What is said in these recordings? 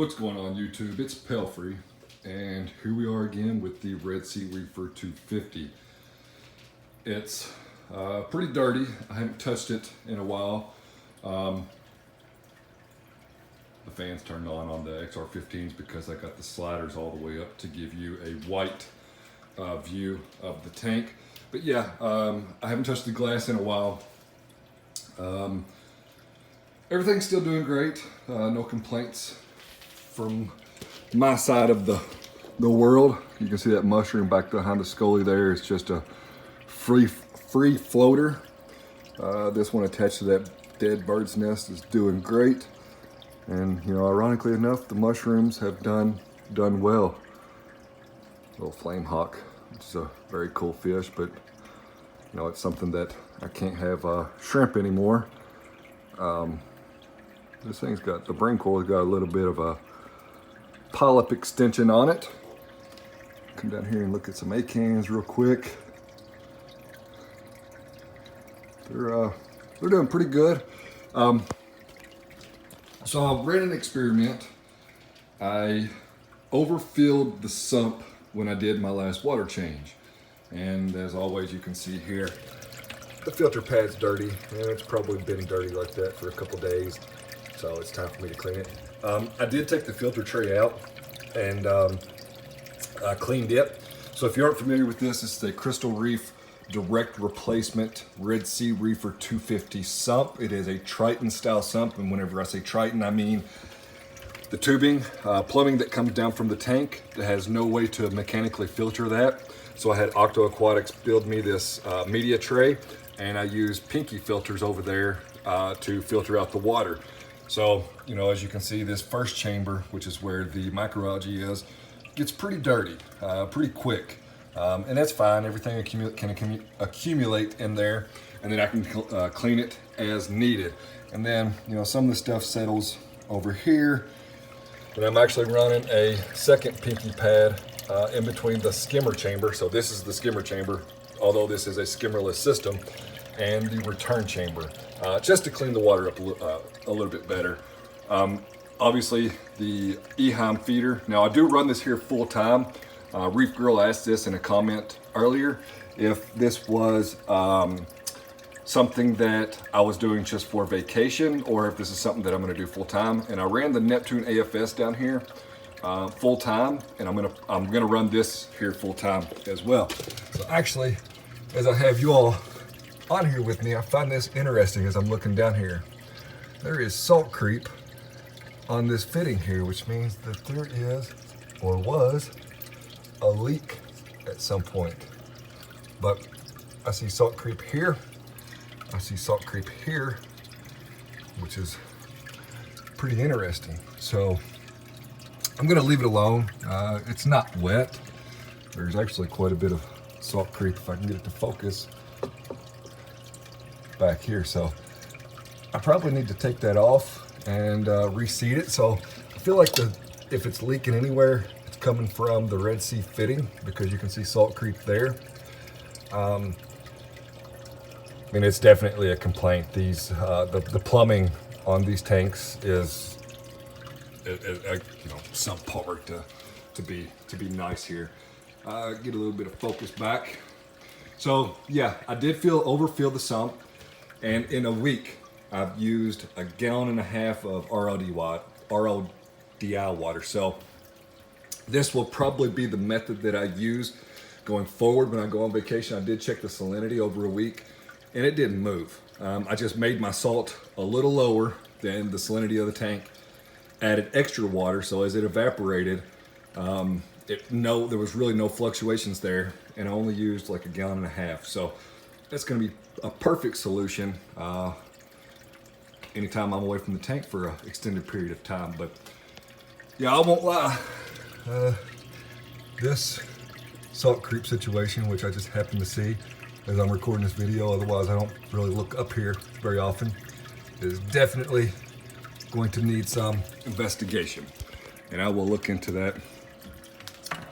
What's going on YouTube? It's Pelfrey, and here we are again with the Red Sea Reefer 250. It's pretty dirty. I haven't touched it in a while. The fan's turned on the XR15s because I got the sliders all the way up to give you a white view of the tank. But yeah, I haven't touched the glass in a while. Everything's still doing great. No complaints from my side of the world. You can see that mushroom back behind the scully there. It's just a free floater. This one attached to that dead bird's nest is doing great. And you know, ironically enough, the mushrooms have done well. Little flame hawk, which is a very cool fish, but you know, it's something that I can't have shrimp anymore. This thing's got, the brain coil's got a little bit of a polyp extension on it. Come down here and look at some A-cans real quick. They're doing pretty good. So I ran an experiment. I overfilled the sump when I did my last water change. And as always, you can see here, the filter pad's dirty, and it's probably been dirty like that for a couple days. So it's time for me to clean it. I did take the filter tray out and I cleaned it. So if you aren't familiar with this, it's the Crystal Reef direct replacement Red Sea Reefer 250 sump. It is a Triton style sump, and whenever I say Triton, I mean the tubing, plumbing that comes down from the tank that has no way to mechanically filter that. So I had Octo Aquatics build me this media tray, and I use Pinky filters over there to filter out the water. So, you know, as you can see, this first chamber, which is where the microalgae is, gets pretty dirty, pretty quick. And that's fine. Everything can accumulate in there, and then I can clean it as needed. And then, you know, some of the stuff settles over here. And I'm actually running a second Pinky pad in between the skimmer chamber. So this is the skimmer chamber, although this is a skimmerless system, and the return chamber, just to clean the water up a little bit better. Obviously the EHIM feeder. Now I do run this here full time. Reef Girl asked this in a comment earlier, if this was something that I was doing just for vacation, or if this is something that I'm gonna do full time. And I ran the Neptune AFS down here full time, and I'm gonna run this here full time as well. So actually, as I have you all on here with me, I find this interesting as I'm looking down here. There is salt creep on this fitting here, which means that there is, or was, a leak at some point. But I see salt creep here, I see salt creep here, which is pretty interesting. So I'm gonna leave it alone. It's not wet. There's actually quite a bit of salt creep, if I can get it to focus, back here. So I probably need to take that off and reseed it. So I feel like if it's leaking anywhere, it's coming from the Red Sea fitting, because you can see salt creep there. I mean, it's definitely a complaint. These the plumbing on these tanks is you know, subpar to be nice here. Get a little bit of focus back. So yeah, I did overfill the sump, and in a week I've used 1.5 gallons of RODI water. So this will probably be the method that I use going forward when I go on vacation. I did check the salinity over a week, and it didn't move. I just made my salt a little lower than the salinity of the tank, added extra water, so as it evaporated, there was really no fluctuations there, and I only used like 1.5 gallons. So that's gonna be a perfect solution anytime I'm away from the tank for an extended period of time. But yeah, I won't lie, this salt creep situation, which I just happened to see as I'm recording this video, otherwise I don't really look up here very often, is definitely going to need some investigation, and I will look into that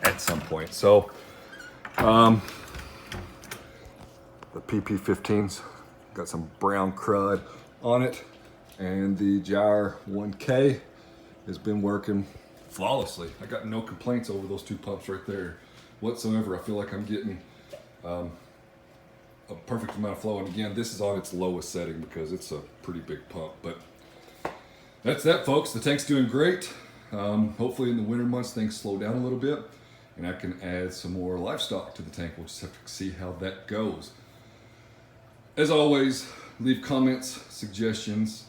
at some point. So the PP15's got some brown crud on it, and the Gyre 1K has been working flawlessly. I got no complaints over those 2 pumps right there whatsoever. I feel like I'm getting a perfect amount of flow. And again, this is on its lowest setting because it's a pretty big pump. But that's that, folks. The tank's doing great. Hopefully in the winter months things slow down a little bit and I can add some more livestock to the tank. We'll just have to see how that goes. As always, leave comments, suggestions,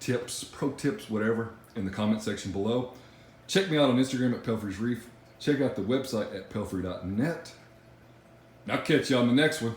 tips, pro tips, whatever, in the comment section below. Check me out on Instagram at Pelfrey's Reef. Check out the website at pelfrey.net. And I'll catch you on the next one.